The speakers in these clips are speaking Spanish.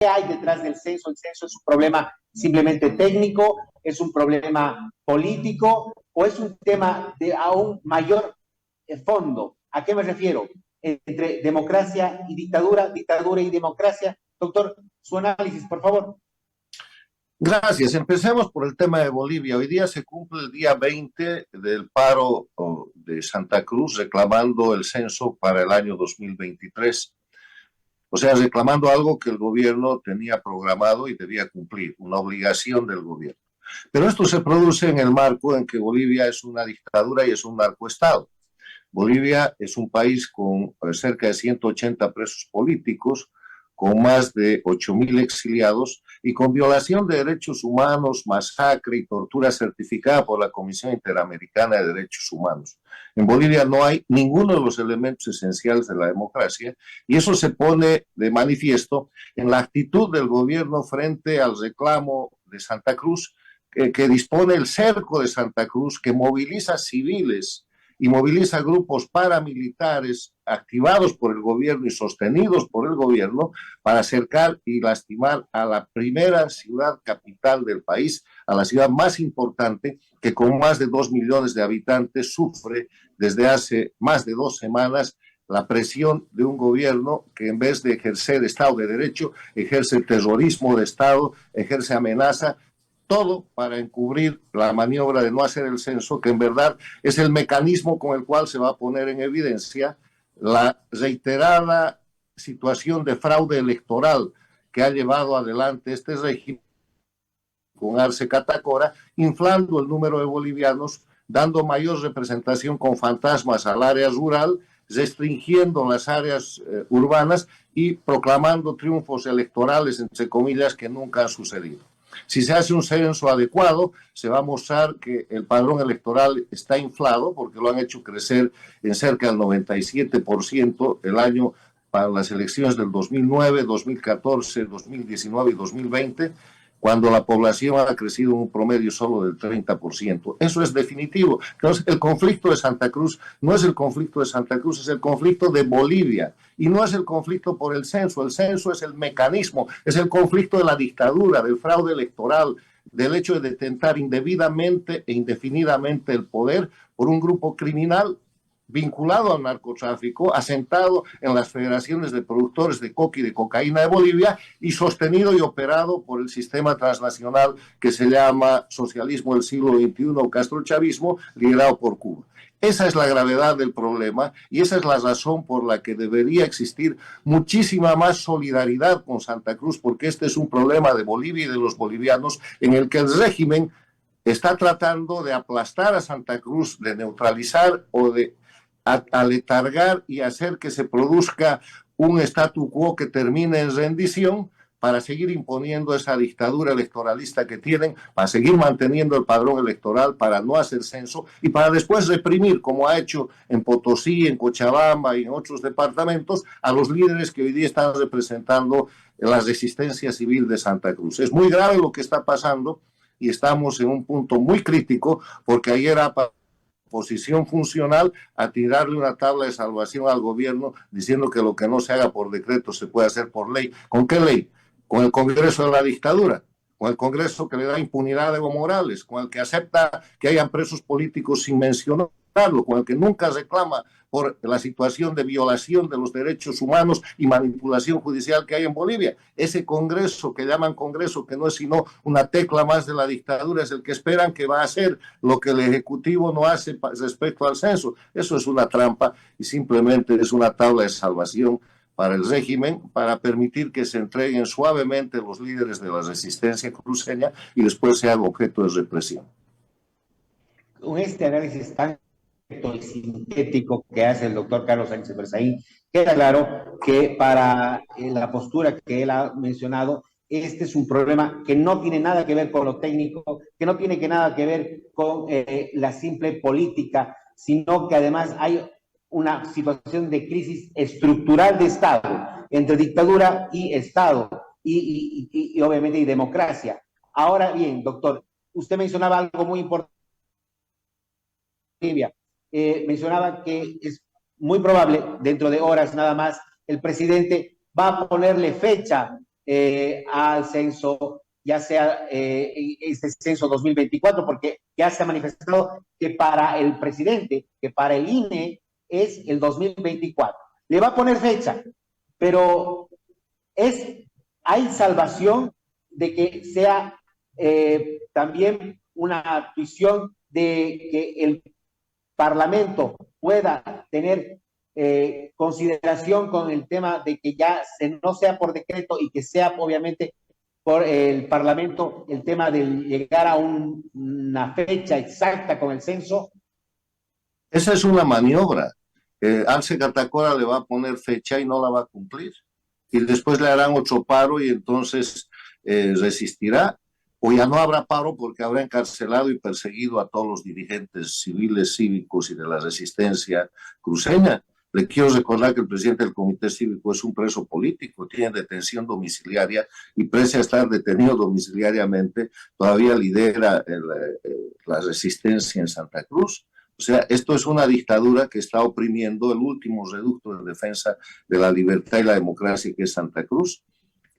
¿Qué hay detrás del censo? ¿El censo es un problema simplemente técnico? ¿Es un problema político? ¿O es un tema de aún mayor fondo? ¿A qué me refiero? Entre democracia y dictadura, dictadura y democracia. Doctor, su análisis, por favor. Gracias. Empecemos por el tema de Bolivia. Hoy día se cumple el día 20 del paro de Santa Cruz reclamando el censo para el año 2023. O sea, reclamando algo que el gobierno tenía programado y debía cumplir, una obligación del gobierno. Pero esto se produce en el marco en que Bolivia es una dictadura y es un narcoestado. Bolivia es un país con cerca de 180 presos políticos, con más de 8.000 exiliados y con violación de derechos humanos, masacre y tortura certificada por la Comisión Interamericana de Derechos Humanos. En Bolivia no hay ninguno de los elementos esenciales de la democracia y eso se pone de manifiesto en la actitud del gobierno frente al reclamo de Santa Cruz, que dispone el cerco de Santa Cruz, que moviliza civiles y moviliza grupos paramilitares activados por el gobierno y sostenidos por el gobierno para acercar y lastimar a la primera ciudad capital del país, a la ciudad más importante, que con más de 2 millones de habitantes sufre desde hace más de 2 semanas la presión de un gobierno que en vez de ejercer Estado de Derecho, ejerce terrorismo de Estado, ejerce amenaza, todo para encubrir la maniobra de no hacer el censo, que en verdad es el mecanismo con el cual se va a poner en evidencia la reiterada situación de fraude electoral que ha llevado adelante este régimen con Arce Catacora, inflando el número de bolivianos, dando mayor representación con fantasmas al área rural, restringiendo las áreas urbanas y proclamando triunfos electorales, entre comillas, que nunca han sucedido. Si se hace un censo adecuado, se va a mostrar que el padrón electoral está inflado porque lo han hecho crecer en cerca del 97% el año para las elecciones del 2009, 2014, 2019 y 2020, cuando la población ha crecido en un promedio solo del 30%. Eso es definitivo. Entonces, el conflicto de Santa Cruz no es el conflicto de Santa Cruz, es el conflicto de Bolivia. Y no es el conflicto por el censo es el mecanismo, es el conflicto de la dictadura, del fraude electoral, del hecho de detentar indebidamente e indefinidamente el poder por un grupo criminal vinculado al narcotráfico, asentado en las federaciones de productores de coca y de cocaína de Bolivia y sostenido y operado por el sistema transnacional que se llama socialismo del siglo XXI o castrochavismo, liderado por Cuba. Esa es la gravedad del problema y esa es la razón por la que debería existir muchísima más solidaridad con Santa Cruz, porque este es un problema de Bolivia y de los bolivianos en el que el régimen está tratando de aplastar a Santa Cruz, de neutralizar o de aletargar y hacer que se produzca un statu quo que termine en rendición para seguir imponiendo esa dictadura electoralista que tienen, para seguir manteniendo el padrón electoral, para no hacer censo y para después reprimir, como ha hecho en Potosí, en Cochabamba y en otros departamentos, a los líderes que hoy día están representando la resistencia civil de Santa Cruz. Es muy grave lo que está pasando y estamos en un punto muy crítico porque ayer ha posición funcional a tirarle una tabla de salvación al gobierno diciendo que lo que no se haga por decreto se puede hacer por ley. ¿Con qué ley? Con el Congreso de la dictadura, con el Congreso que le da impunidad a Evo Morales, con el que acepta que hayan presos políticos sin mencionarlo, con el que nunca reclama por la situación de violación de los derechos humanos y manipulación judicial que hay en Bolivia. Ese Congreso que llaman Congreso, que no es sino una tecla más de la dictadura, es el que esperan que va a hacer lo que el Ejecutivo no hace respecto al censo. Eso es una trampa y simplemente es una tabla de salvación para el régimen, para permitir que se entreguen suavemente los líderes de la resistencia cruceña y después sean objeto de represión. Con este análisis tan y sintético que hace el doctor Carlos Sánchez Berzaín, queda claro que para la postura que él ha mencionado, este es un problema que no tiene nada que ver con lo técnico, que no tiene nada que ver con la simple política, sino que además hay una situación de crisis estructural de Estado, entre dictadura y Estado, y obviamente y democracia. Ahora bien, doctor, usted mencionaba algo muy importante. Mencionaba que es muy probable, dentro de horas nada más, el presidente va a ponerle fecha al censo, ya sea este censo 2024, porque ya se ha manifestado que para el presidente, que para el INE es el 2024. Le va a poner fecha, pero hay salvación de que sea también una visión de que el Parlamento pueda tener consideración con el tema de que ya no sea por decreto y que sea obviamente por el Parlamento el tema de llegar a una fecha exacta con el censo. Esa es una maniobra. Arce Catacora le va a poner fecha y no la va a cumplir. Y después le harán otro paro y entonces resistirá. O ya no habrá paro porque habrá encarcelado y perseguido a todos los dirigentes civiles, cívicos y de la resistencia cruceña. Le quiero recordar que el presidente del Comité Cívico es un preso político, tiene detención domiciliaria y pese a estar detenido domiciliariamente, todavía lidera la resistencia en Santa Cruz. O sea, esto es una dictadura que está oprimiendo el último reducto de defensa de la libertad y la democracia, que es Santa Cruz.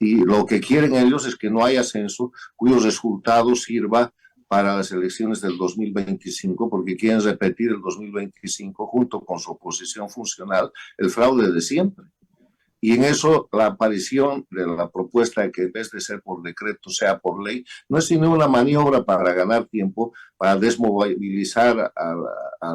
Y lo que quieren ellos es que no haya censo cuyo resultado sirva para las elecciones del 2025, porque quieren repetir el 2025 junto con su oposición funcional, el fraude de siempre. Y en eso la aparición de la propuesta de que en vez de ser por decreto sea por ley, no es sino una maniobra para ganar tiempo, para desmovilizar a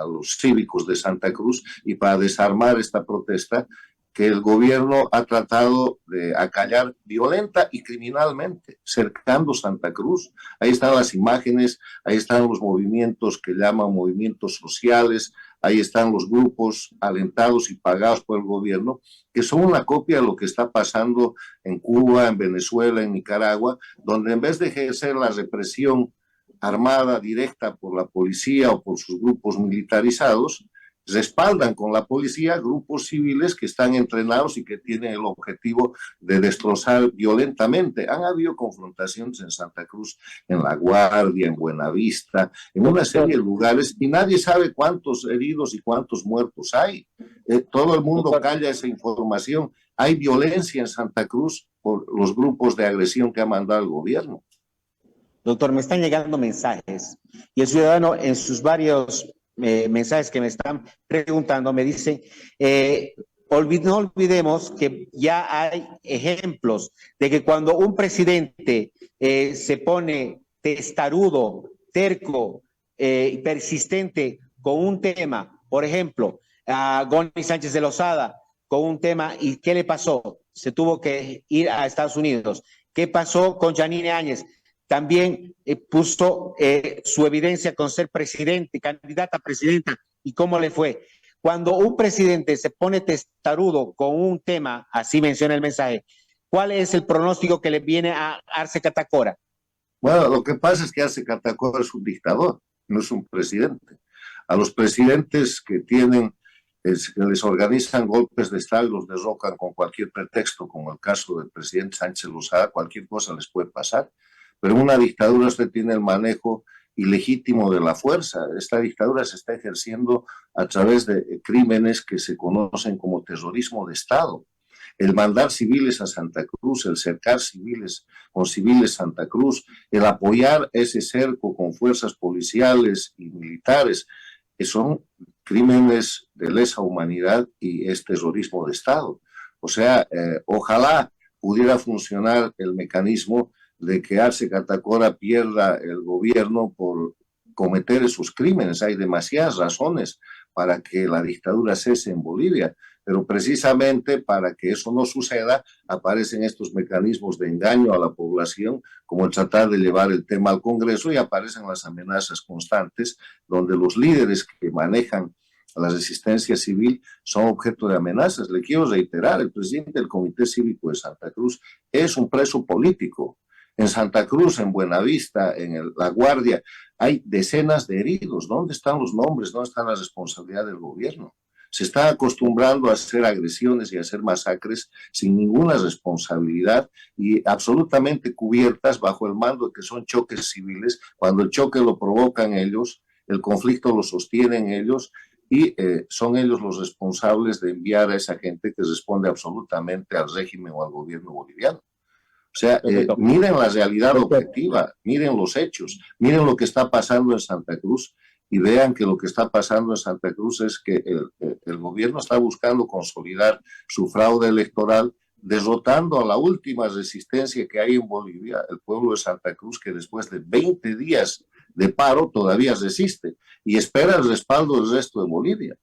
los cívicos de Santa Cruz y para desarmar esta protesta que el gobierno ha tratado de acallar violenta y criminalmente, cercando Santa Cruz. Ahí están las imágenes, ahí están los movimientos que llaman movimientos sociales, ahí están los grupos alentados y pagados por el gobierno, que son una copia de lo que está pasando en Cuba, en Venezuela, en Nicaragua, donde en vez de ejercer la represión armada directa por la policía o por sus grupos militarizados, respaldan con la policía grupos civiles que están entrenados y que tienen el objetivo de destrozar violentamente. Han habido confrontaciones en Santa Cruz, en La Guardia, en Buenavista, en una serie de lugares y nadie sabe cuántos heridos y cuántos muertos hay. Todo el mundo calla esa información. Hay violencia en Santa Cruz por los grupos de agresión que ha mandado el gobierno. Doctor, me están llegando mensajes y el ciudadano en sus varios mensajes que me están preguntando me dice, no olvidemos que ya hay ejemplos de que cuando un presidente se pone testarudo, terco y persistente con un tema, por ejemplo, a Goni Sánchez de Lozada con un tema, ¿y qué le pasó? Se tuvo que ir a Estados Unidos. ¿Qué pasó con Yanine Áñez? También puso su evidencia con ser presidente, candidata a presidenta, y cómo le fue. Cuando un presidente se pone testarudo con un tema, así menciona el mensaje, ¿cuál es el pronóstico que le viene a Arce Catacora? Bueno, lo que pasa es que Arce Catacora es un dictador, no es un presidente. A los presidentes que les organizan golpes de Estado, los derrocan con cualquier pretexto, como el caso del presidente Sánchez Lozada, cualquier cosa les puede pasar. Pero en una dictadura usted tiene el manejo ilegítimo de la fuerza. Esta dictadura se está ejerciendo a través de crímenes que se conocen como terrorismo de Estado. El mandar civiles a Santa Cruz, el cercar civiles con civiles Santa Cruz, el apoyar ese cerco con fuerzas policiales y militares, que son crímenes de lesa humanidad y es terrorismo de Estado. O sea, ojalá pudiera funcionar el mecanismo de que Arce Catacora pierda el gobierno por cometer esos crímenes. Hay demasiadas razones para que la dictadura cese en Bolivia, pero precisamente para que eso no suceda aparecen estos mecanismos de engaño a la población, como el tratar de llevar el tema al Congreso, y aparecen las amenazas constantes donde los líderes que manejan la resistencia civil son objeto de amenazas. Le quiero reiterar, el presidente del Comité Cívico de Santa Cruz es un preso político. En Santa Cruz, en Buenavista, en La Guardia, hay decenas de heridos. ¿Dónde están los nombres? ¿Dónde está la responsabilidad del gobierno? Se está acostumbrando a hacer agresiones y a hacer masacres sin ninguna responsabilidad y absolutamente cubiertas bajo el mando de que son choques civiles. Cuando el choque lo provocan ellos, el conflicto lo sostienen ellos y son ellos los responsables de enviar a esa gente que responde absolutamente al régimen o al gobierno boliviano. sea, miren la realidad objetiva, miren los hechos, miren lo que está pasando en Santa Cruz y vean que lo que está pasando en Santa Cruz es que el gobierno está buscando consolidar su fraude electoral, derrotando a la última resistencia que hay en Bolivia, el pueblo de Santa Cruz, que después de 20 días de paro todavía resiste y espera el respaldo del resto de Bolivia.